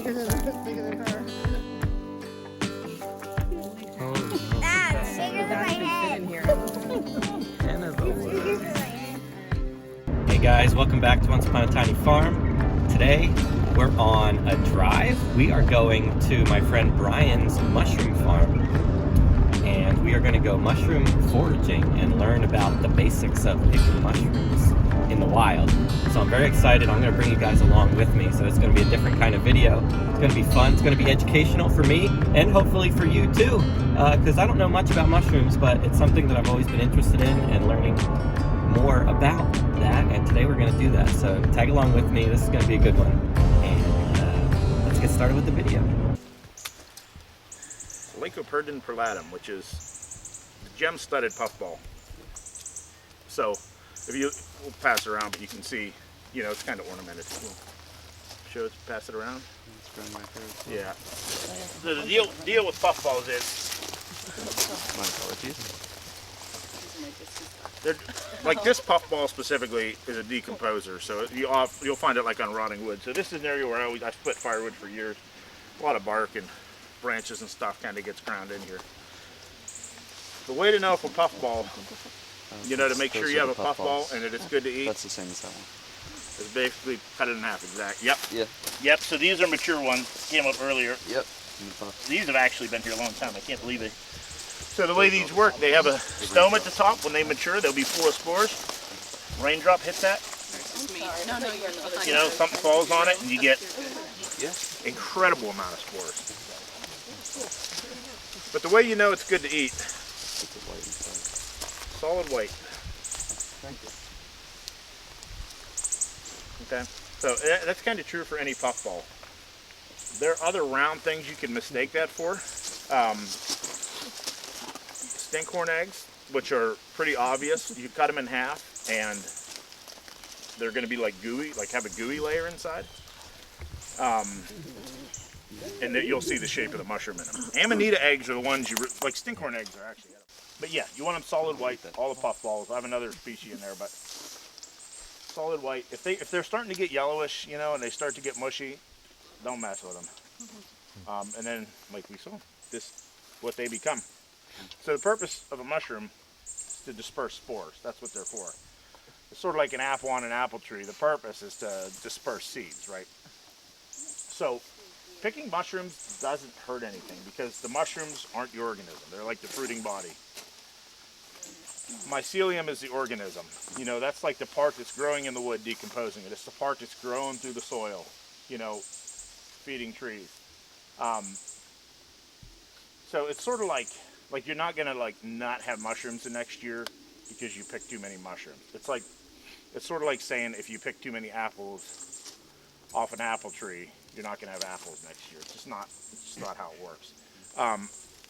bigger than her. Oh, That's bigger than my head. Hey guys, welcome back to Once Upon a Tiny Farm. Today we're on a drive. We are going to my friend Brian's mushroom farm, and we are going to go mushroom foraging and learn about the basics of picking mushrooms in the wild. So I'm very excited. I'm going to bring you guys along with me. So it's going to be a different kind of video. It's going to be fun. It's going to be educational for me and hopefully for you too, because I don't know much about mushrooms, but it's something that I've always been interested in and learning more about that, and today we're going to do that. So tag along with me. This is going to be a good one, and let's get started with the video. Lycoperdon perlatum, which is the gem-studded puffball. So if you, we'll pass it around, but you can see, you know, it's kind of ornamented. We'll show it, pass it around. Yeah. The deal with puffballs is, my apologies. like this puffball specifically is a decomposer, so you'll find it like on rotting wood. So this is an area where I split firewood for years. A lot of bark and branches and stuff kind of gets ground in here. The way to know if a puffball, you know, to make sure you have a puffball and that it's good to eat. That's the same as that one. Is basically cut it in half, exact. Yep. Yeah. Yep. So these are mature ones. Came up earlier. Yep. These have actually been here a long time. I can't believe it. So the way these work, they have a stome at the top. When they mature, they'll be full of spores. Raindrop hits that. No, you're fine. You know, something falls on it, and you get incredible amount of spores. But the way you know it's good to eat, solid white. Okay, so that's kind of true for any puffball. There are other round things you can mistake that for. Stinkhorn eggs, which are pretty obvious. You cut them in half, and they're going to be like gooey, like have a gooey layer inside. And then you'll see the shape of the mushroom in them. Amanita eggs are the ones like stinkhorn eggs are actually. But yeah, you want them solid white. All the puffballs. I have another species in there, but solid white. If they're starting to get yellowish, you know, and they start to get mushy, don't mess with them. And then, like we saw, this what they become. So the purpose of a mushroom is to disperse spores. That's what they're for. It's sort of like an apple on an apple tree. The purpose is to disperse seeds, right? So picking mushrooms doesn't hurt anything because the mushrooms aren't the organism. They're like the fruiting body. Mycelium is the organism. You know, that's like the part that's growing in the wood, decomposing it. It's the part that's growing through the soil, you know, feeding trees. So it's sort of like you're not gonna like not have mushrooms the next year because you pick too many mushrooms. It's sort of like saying if you pick too many apples off an apple tree, you're not gonna have apples next year. It's just not how it works.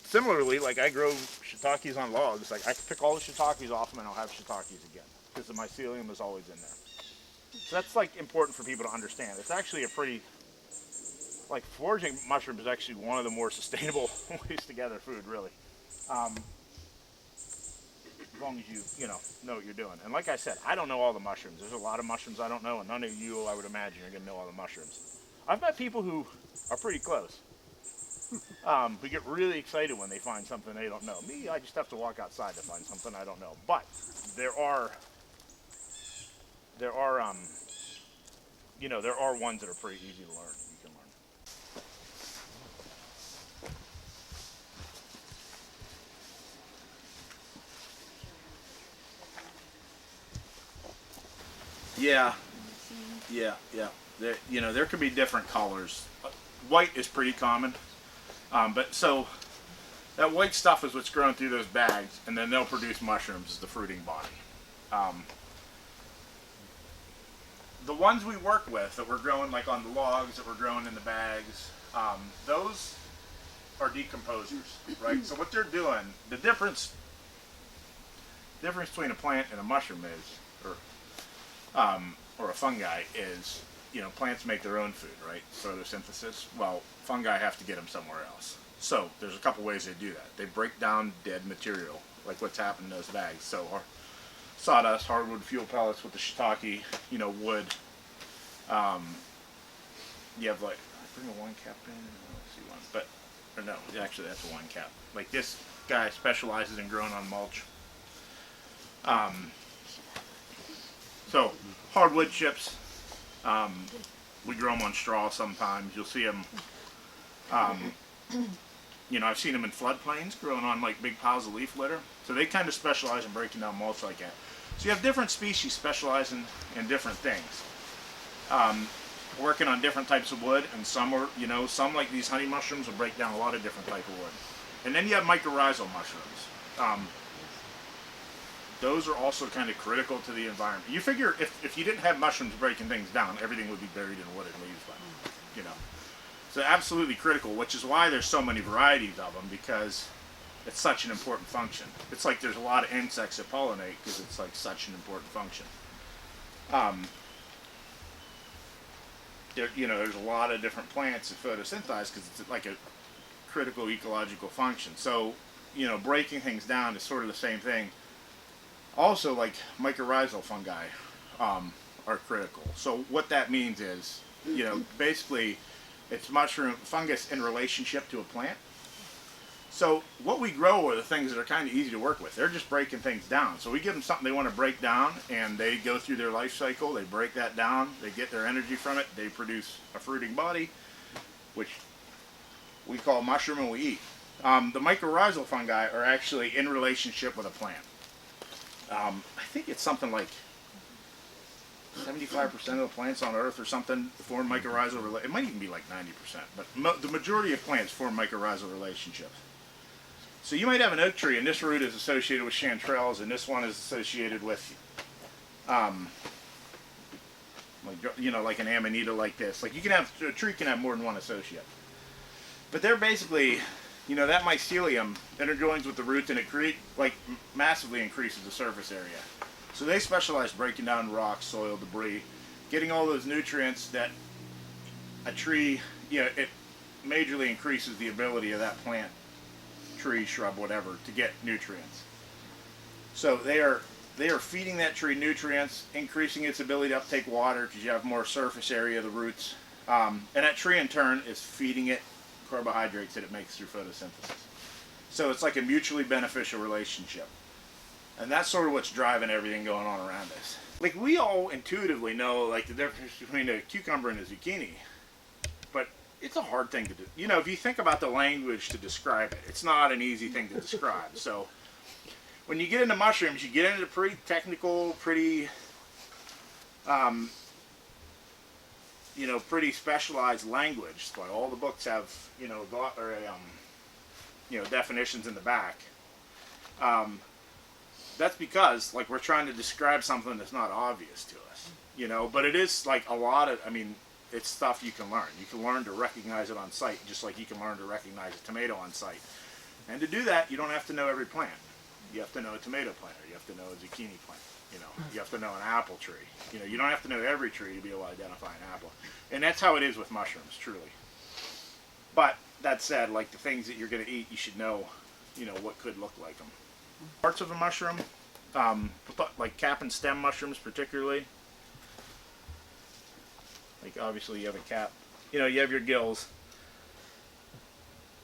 Similarly, like I grow shiitakes on logs. Like I can pick all the shiitakes off them and I'll have shiitakes again because the mycelium is always in there. So that's like important for people to understand. It's actually a pretty, like foraging mushrooms is actually one of the more sustainable ways to gather food, really. As long as you know what you're doing. And like I said, I don't know all the mushrooms. There's a lot of mushrooms I don't know, and none of you, I would imagine, are going to know all the mushrooms. I've met people who are pretty close. Who get really excited when they find something they don't know. Me, I just have to walk outside to find something I don't know. But there are you know, there are ones that are pretty easy to learn. You can learn. Yeah. There could be different colors. White is pretty common, but so that white stuff is what's growing through those bags, and then they'll produce mushrooms as the fruiting body. The ones we work with that we're growing like on the logs that we're growing in the bags, those are decomposers, right? So what they're doing, the difference between a plant and a mushroom is, or a fungi is, you know, plants make their own food, right? Photosynthesis. Well, fungi have to get them somewhere else. So there's a couple ways they do that. They break down dead material, like what's happened in those bags. So sawdust, hardwood fuel pellets with the shiitake, you know, wood. You have like bring a one cap in. Let's see one, but or no, actually that's a one cap. Like this guy specializes in growing on mulch. So hardwood chips. We grow them on straw sometimes. You'll see them. You know, I've seen them in floodplains growing on like big piles of leaf litter. So they kind of specialize in breaking down mulch like that. So you have different species specializing in different things. Working on different types of wood, and some are, you know, some like these honey mushrooms will break down a lot of different type of wood. And then you have mycorrhizal mushrooms. Those are also kind of critical to the environment. You figure if you didn't have mushrooms breaking things down, everything would be buried in wood and leaves, you know. So absolutely critical, which is why there's so many varieties of them, because it's such an important function. It's like there's a lot of insects that pollinate because it's like such an important function. You know, there's a lot of different plants that photosynthesize because it's like a critical ecological function. So, you know, breaking things down is sort of the same thing. Also, like mycorrhizal fungi are critical. So what that means is, you know, basically it's mushroom fungus in relationship to a plant. So what we grow are the things that are kind of easy to work with. They're just breaking things down. So we give them something they want to break down, and they go through their life cycle. They break that down. They get their energy from it. They produce a fruiting body, which we call mushroom, and we eat. The mycorrhizal fungi are actually in relationship with a plant. I think it's something like 75% of the plants on Earth or something form mycorrhizal. It might even be like 90%, but the majority of plants form mycorrhizal relationships. So you might have an oak tree, and this root is associated with chanterelles, and this one is associated with, like, you know, like an amanita like this. Like a tree can have more than one associate. But they're basically, you know, that mycelium interjoins with the roots, and it massively increases the surface area. So they specialize breaking down rocks, soil, debris, getting all those nutrients that a tree, you know, it majorly increases the ability of that plant, tree, shrub, whatever, to get nutrients. So they are feeding that tree nutrients, increasing its ability to uptake water because you have more surface area of the roots. And that tree in turn is feeding it carbohydrates that it makes through photosynthesis. So it's like a mutually beneficial relationship. And that's sort of what's driving everything going on around us. Like, we all intuitively know, like, the difference between a cucumber and a zucchini. But it's a hard thing to do. You know, if you think about the language to describe it, it's not an easy thing to describe. So when you get into mushrooms, you get into pretty technical, pretty, you know, pretty specialized language. But all the books have, you know, definitions in the back. That's because, like, we're trying to describe something that's not obvious to us, you know. But it is like a lot of, I mean, it's stuff you can learn. You can learn to recognize it on sight, just like you can learn to recognize a tomato on sight. And to do that, you don't have to know every plant. You have to know a tomato plant, or you have to know a zucchini plant. You know, you have to know an apple tree. You know, you don't have to know every tree to be able to identify an apple. And that's how it is with mushrooms, truly. But that said, like, the things that you're going to eat, you should know, you know, what could look like them. Parts of a mushroom, like cap and stem mushrooms particularly. Like, obviously you have a cap, you know, you have your gills.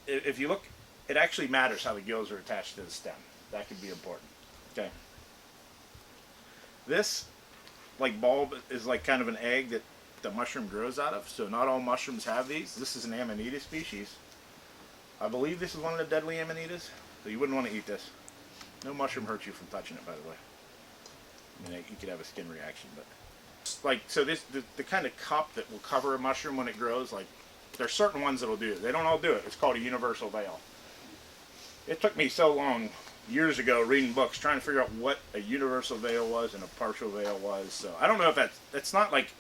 If you look, it actually matters how the gills are attached to the stem. That could be important. Okay. This, like, bulb is like kind of an egg that the mushroom grows out of. So not all mushrooms have these. This is an amanita species. I believe this is one of the deadly amanitas, so you wouldn't want to eat this. No mushroom hurts you from touching it, by the way. I mean, you could have a skin reaction, but like, so this the kind of cup that will cover a mushroom when it grows, like, there's certain ones that'll do it. They don't all do it. It's called a universal veil. It took me so long years ago reading books trying to figure out what a universal veil was and a partial veil was. So I don't know if that's not like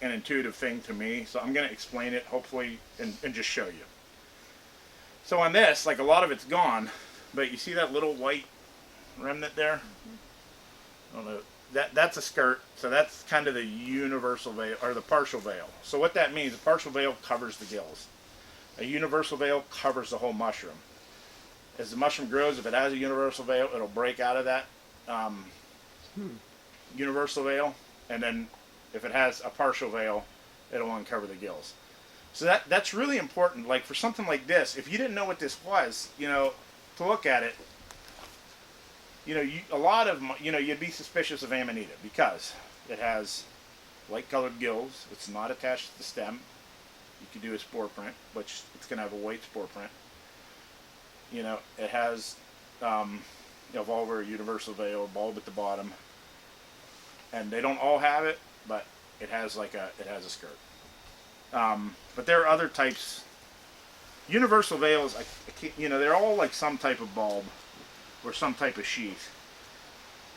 an intuitive thing to me. So I'm going to explain it hopefully and just show you. So on this, like, a lot of it's gone, but you see that little white remnant there? I don't know. That's a skirt, so that's kind of the universal veil, or the partial veil. So what that means, the partial veil covers the gills. A universal veil covers the whole mushroom. As the mushroom grows, if it has a universal veil, it'll break out of that universal veil, and then if it has a partial veil, it'll uncover the gills. So that's really important. Like for something like this, if you didn't know what this was, to look at it, a lot of, you'd be suspicious of Amanita because it has light-colored gills. It's not attached to the stem. You could do a spore print, which it's going to have a white spore print. It has vulvar, universal veil, bulb at the bottom, and they don't all have it, but it has a skirt. But there are other types. Universal veils, they're all like some type of bulb or some type of sheath.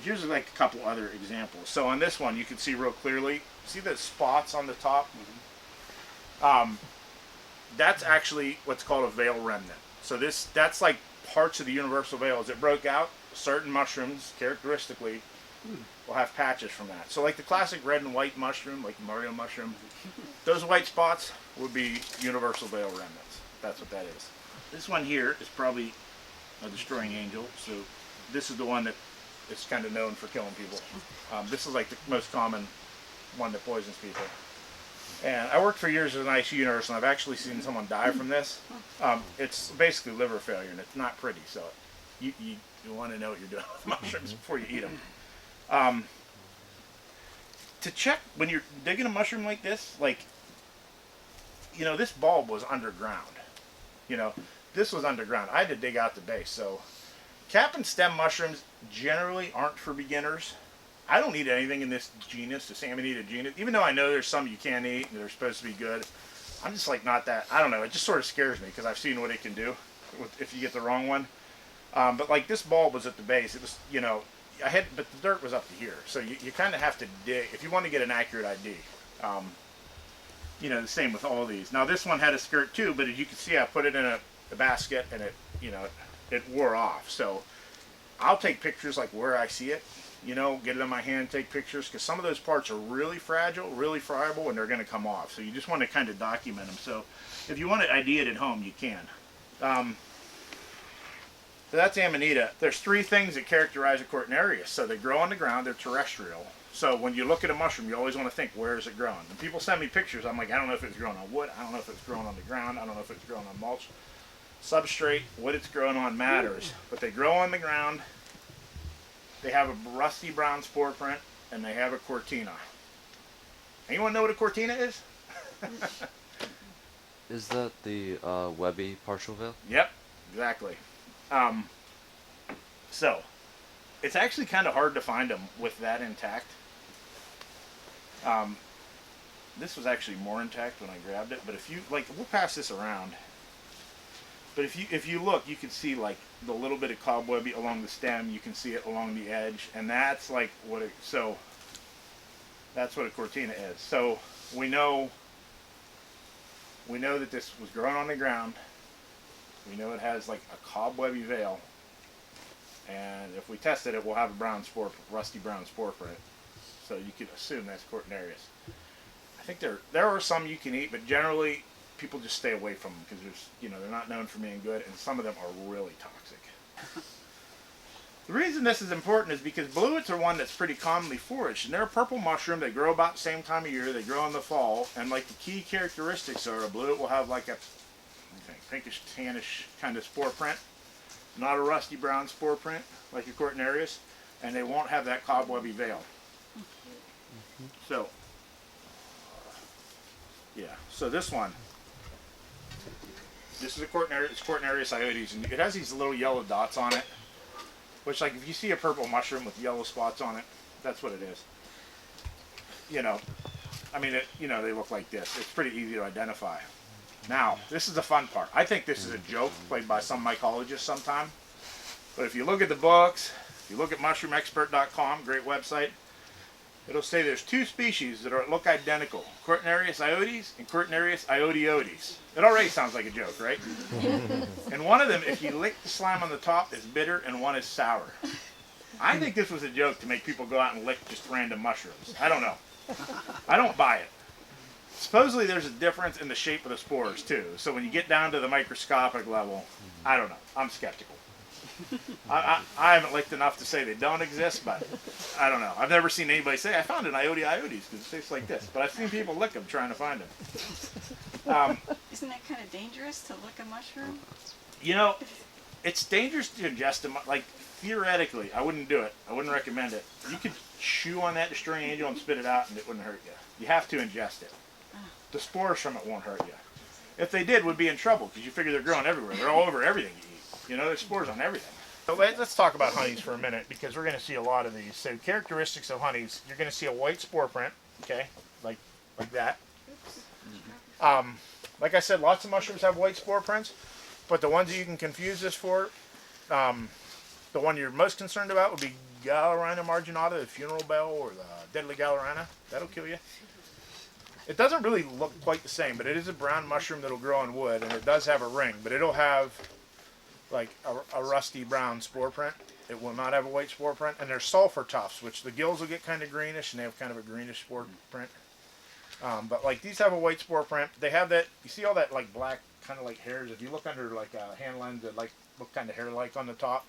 Here's like a couple other examples. So on this one, you can see real clearly. See the spots on the top? That's actually what's called a veil remnant. So that's like parts of the universal veil. As it broke out, certain mushrooms, characteristically, will have patches from that. So like the classic red and white mushroom, like the Mario mushroom, those white spots would be universal veil remnants. That's what that is. This one here is probably a destroying angel. So this is the one that is kind of known for killing people. This is like the most common one that poisons people. And I worked for years as an ICU nurse, and I've actually seen someone die from this. It's basically liver failure, and it's not pretty. So you want to know what you're doing with mushrooms before you eat them. To check when you're digging a mushroom like this, this bulb was underground. This was underground. I had to dig out the base. So cap and stem mushrooms generally aren't for beginners. I don't eat anything in this genus, this Amanita genus, even though I know there's some you can't eat and they're supposed to be good. I'm just like not that, I don't know, it just sort of scares me because I've seen what it can do if you get the wrong one. But like this bulb was at the base, it was, but the dirt was up to here. So you kind of have to dig, if you want to get an accurate ID. The same with all these. Now this one had a skirt too, but as you can see, I put it in a basket and it wore off. So I'll take pictures like where I see it. Get it in my hand, take pictures, because some of those parts are really fragile, really friable, and they're going to come off. So you just want to kind of document them. So if you want to ID it at home, you can. So that's Amanita. There's three things that characterize a Cortinarius. So they grow on the ground, they're terrestrial. So when you look at a mushroom, you always want to think, where is it growing? When people send me pictures, I'm like, I don't know if it's growing on wood, I don't know if it's growing on the ground, I don't know if it's growing on mulch. Substrate, what it's growing on matters. But they grow on the ground. They have a rusty brown spore print, and they have a cortina. Anyone know what a cortina is? Is that the webby partial veil? Yep, exactly. So, it's actually kind of hard to find them with that intact. This was actually more intact when I grabbed it, but if you, we'll pass this around. But if you look, you can see like the little bit of cobwebby along the stem. You can see it along the edge, and that's like that's what a cortina is. So we know that this was grown on the ground. We know it has like a cobwebby veil, and if we tested it, we'll have a rusty brown spore print. So you could assume that's Cortinarius. I think there are some you can eat, but generally people just stay away from them because they're not known for being good, and some of them are really toxic. The reason this is important is because bluets are one that's pretty commonly foraged, and they're a purple mushroom. They grow about the same time of year. They grow in the fall, and like the key characteristics are a bluet will have like a pinkish tannish kind of spore print, not a rusty brown spore print like a Cortinarius, and they won't have that cobwebby veil. So yeah, so this one. This is a Cortinarius iodes, and it has these little yellow dots on it, which, like, if you see a purple mushroom with yellow spots on it, that's what it is. They look like this. It's pretty easy to identify. Now, this is the fun part. I think this is a joke played by some mycologists sometime, but if you look at the books, if you look at mushroomexpert.com, great website, it'll say there's two species that look identical, Cortinarius iodes and Cortinarius iodiodes. It already sounds like a joke, right? And one of them, if you lick the slime on the top, is bitter, and one is sour. I think this was a joke to make people go out and lick just random mushrooms. I don't know. I don't buy it. Supposedly there's a difference in the shape of the spores, too. So when you get down to the microscopic level, I don't know. I'm skeptical. I haven't licked enough to say they don't exist, but I don't know. I've never seen anybody say, I found an iodes because it tastes like this. But I've seen people lick them trying to find them. Isn't that kind of dangerous to lick a mushroom? You know, it's dangerous to ingest them. Like, theoretically, I wouldn't do it. I wouldn't recommend it. You could chew on that destroying angel and spit it out and it wouldn't hurt you. You have to ingest it. The spores from it won't hurt you. If they did, we'd be in trouble because you figure they're growing everywhere. They're all over everything you eat. You know, there's spores on everything. So let's talk about honeys for a minute because we're going to see a lot of these. So characteristics of honeys, you're going to see a white spore print, okay, like that. Like I said, lots of mushrooms have white spore prints, but the ones that you can confuse this for, the one you're most concerned about would be Galerina marginata, the funeral bell, or the deadly Galerina. That'll kill you. It doesn't really look quite the same, but it is a brown mushroom that'll grow on wood, and it does have a ring, but it'll have like a rusty brown spore print. It will not have a white spore print, and they're sulfur tufts, which the gills will get kind of greenish, and they have kind of a greenish spore print. But like these have a white spore print. They have that. You see all that like black kind of like hairs. If you look under like a hand lens, that like look kind of hair-like on the top.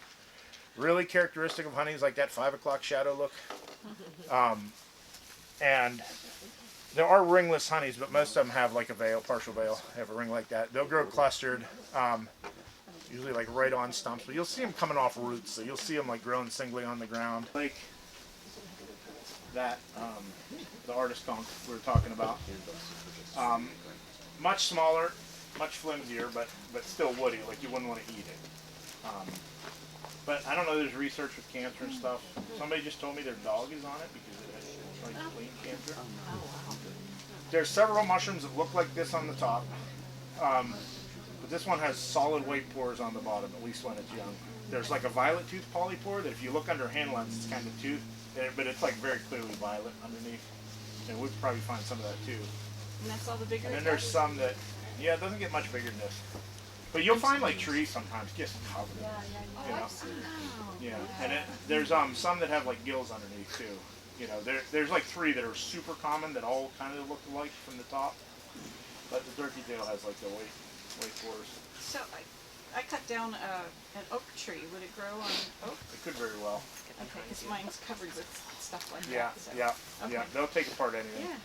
Really characteristic of honeys, like that 5 o'clock shadow look. And there are ringless honeys, but most of them have like a veil, partial veil. They have a ring like that. They'll grow clustered, usually like right on stumps. But you'll see them coming off roots, so you'll see them like growing singly on the ground, like that. The artist conch we were talking about. Much smaller, much flimsier, but still woody. Like you wouldn't want to eat it. But I don't know. There's research with cancer and stuff. Somebody just told me their dog is on it because it has like spleen cancer. There's several mushrooms that look like this on the top, but this one has solid white pores on the bottom, at least when it's young. There's like a violet tooth polypore that if you look under hand lens, it's kind of tooth, but it's like very clearly violet underneath. And we'd probably find some of that too. And that's all the bigger. And then there's some that, yeah, it doesn't get much bigger than this. But you'll find like trees sometimes just covered. You know? Yeah, and there's some that have like gills underneath too. You know, there's like 3 that are super common that all kind of look alike from the top. But the turkey tail has like the white pores. So I cut down an oak tree. Would it grow on oak? It could very well. Okay, because mine's covered with stuff like Yeah, that. So. yeah, Okay. yeah. They'll take apart anything. Yeah.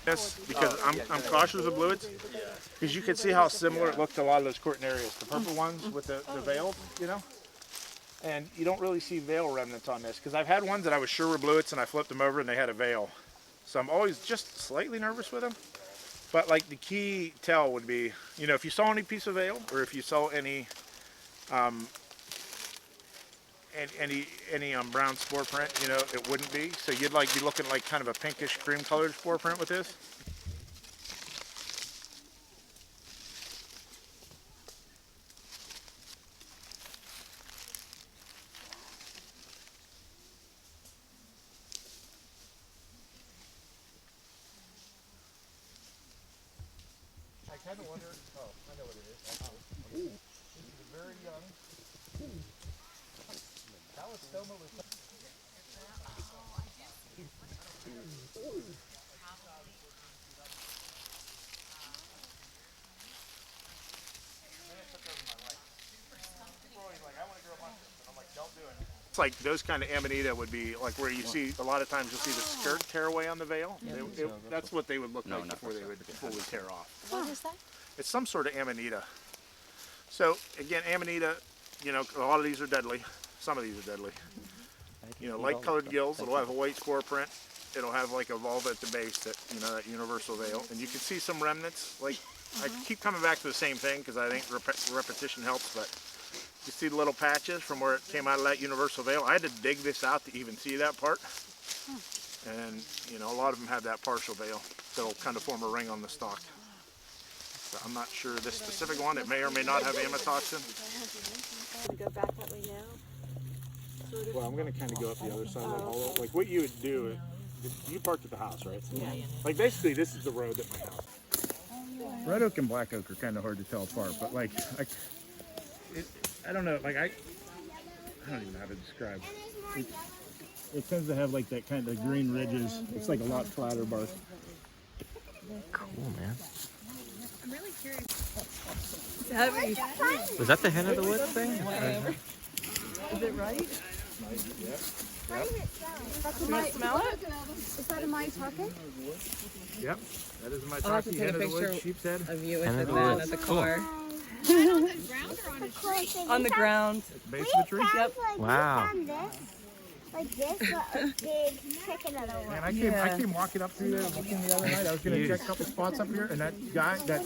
Yes, because I'm cautious of bluets, because you can see how similar it looked to a lot of those Cortinarias, the purple ones with the veil, you know? And you don't really see veil remnants on this, because I've had ones that I was sure were bluets and I flipped them over and they had a veil. So I'm always just slightly nervous with them. But like the key tell would be, you know, if you saw any piece of veil or if you saw any brown spore print, you know, it wouldn't be. So you'd like be looking like kind of a pinkish cream colored spore print with this. I kind of wonder, oh, I know what it is, actually. Ooh. This is a very young. Calistoma was. It's like those kind of Amanita would be like where you see a lot of times you'll see the skirt tear away on the veil. That's what they would look like before they would fully tear off. What is that? It's some sort of Amanita. So again, Amanita, you know, a lot of these are deadly. Some of these are deadly. You know, light colored gills. It'll have a white spore print. It'll have like a vulva at the base, that, you know, that universal veil. And you can see some remnants. Like I keep coming back to the same thing because I think repetition helps. But you see the little patches from where it came out of that universal veil. I had to dig this out to even see that part. And you know, a lot of them have that partial veil that'll kind of form a ring on the stalk. So I'm not sure this specific one. It may or may not have amatoxin. We go back that way now. Well, I'm going to kind of go up the other side of that hollow. Like what you would do, you parked at the house, right? Yeah. Like basically this is the road that my house. Red oak and black oak are kind of hard to tell apart, but like, I don't know, like I don't even know how to describe it. It tends to have like that kind of green ridges. It's like a lot flatter bark. Cool, man. I'm really curious. Was that the hen of the woods thing? Is it right? Nice, yeah. What is it smelling? You want to smell it? Is that a maitake? Yep. That is my I'll have to turkey, take a head of the picture woods, sheep's head. of you And with it the man looks at the cool. car. On the ground. Base of the tree. Yep. Wow. Like this, but a big chicken of the Man, one. I came walking up through there looking the other night. I was going to check a couple spots up here, and that guy, that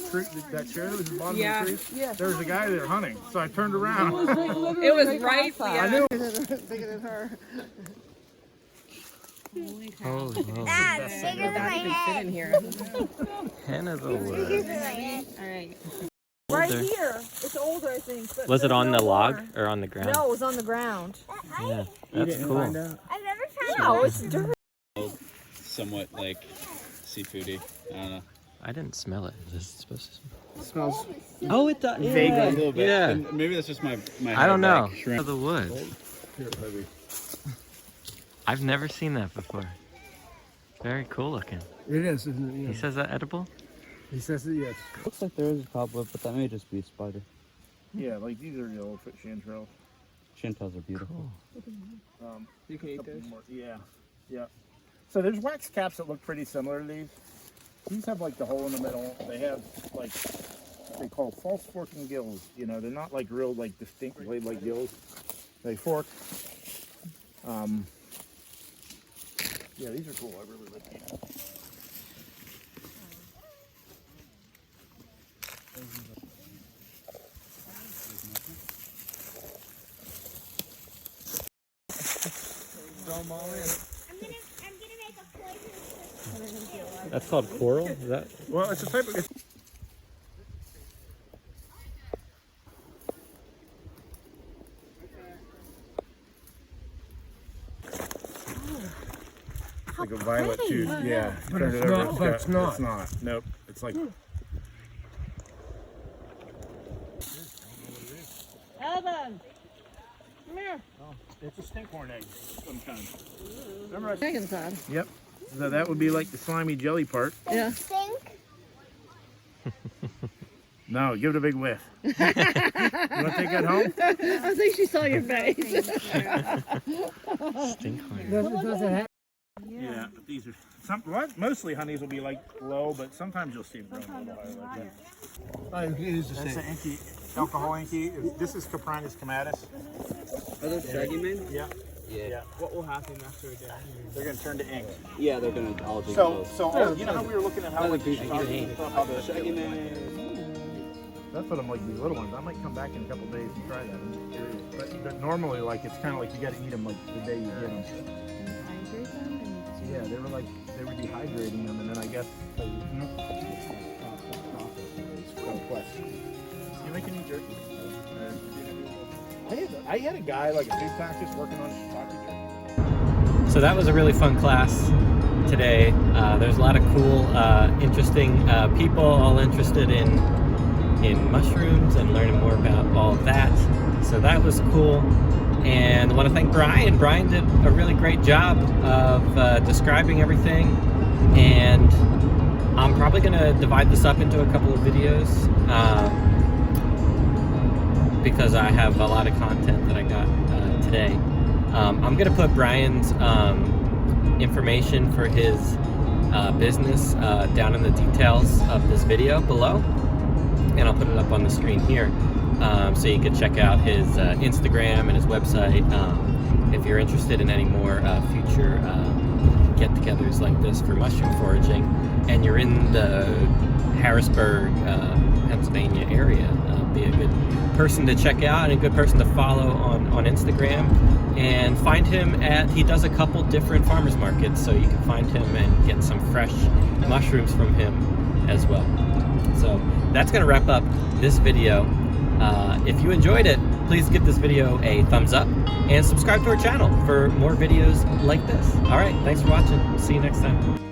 chair that was in the bottom Yeah. of the tree, there was a guy there hunting. So I turned around. It was right. I knew. Oh, That's bigger than my Fit head. in here. hen of the Bigger woods. than my head. All right. Right Older. here. It's older, I think. But Was it there's on no the log more. or on the ground? No, it was on the ground. Yeah, that's cool. I've never tried No, it's dirt. Somewhat like seafoody. I don't know. I didn't smell it. Is this supposed to It smells Oh, it does. Vaguely a little bit. Yeah. And maybe that's just my I don't know. like, shrimp. Of the woods. I've never seen that before. Very cool looking. It is, isn't it? He says that edible? He says it, yes. Looks like there is a cobweb, but that may just be a spider. Yeah, like these are yellowfoot chanterelles. Chanterelles are beautiful. You can eat those? Yeah, yeah. So there's wax caps that look pretty similar to these. These have like the hole in the middle. They have like what they call false forking gills. You know, they're not like real like distinct blade-like gills. They fork. Yeah, these are cool. I really like these. I'm gonna make a poison. That's called coral? Is that? Well, it's a type of. Like a violet too. Yeah. But Turn it's it over. not- but it's not. It's not. Nope. It's like. Evan! Come here. It's a stinkhorn egg sometimes. Remember? Dragon side. Yep. So that would be like the slimy jelly part. Yeah. Stink. No, give it a big whiff. You want to take that home? I think she saw your face. Stinkhorn. Does it have? Yeah, but these are mostly honeys will be like low, but sometimes you'll see them growing a little higher like that. It is the That's the same. inky, alcohol inky. This is Coprinus comatus. Are those shaggy men? Yeah. Yeah. What will happen after they're They're gonna turn to ink. Yeah, they're gonna all be So you know how we were looking at how like these shaggy men. that's what I'm like these little ones. I might come back in a couple days and try that. I'm curious. But normally, like it's kind of like you got to eat them like the day you get them. Yeah, they were dehydrating them, and then I guess they You make any jerky? I had a guy like a food scientist working on shiitake jerky. So that was a really fun class today. There's a lot of cool, interesting people all interested in mushrooms and learning more about all of that. So that was cool. And I want to thank Brian. Brian did a really great job of describing everything. And I'm probably going to divide this up into a couple of videos because I have a lot of content that I got today. I'm going to put Brian's information for his business down in the details of this video below. And Get. I'll put it up on the screen here so you can check out his Instagram and his website if you're interested in any more future get-togethers like this for mushroom foraging and you're in the Harrisburg, Pennsylvania area. Be a good person to check out and a good person to follow on Instagram, and find him he does a couple different farmers markets, so you can find him and get some fresh mushrooms from him as well. So that's going to wrap up this video. If you enjoyed it, please give this video a thumbs up and subscribe to our channel for more videos like this. All right, thanks for watching. See you next time.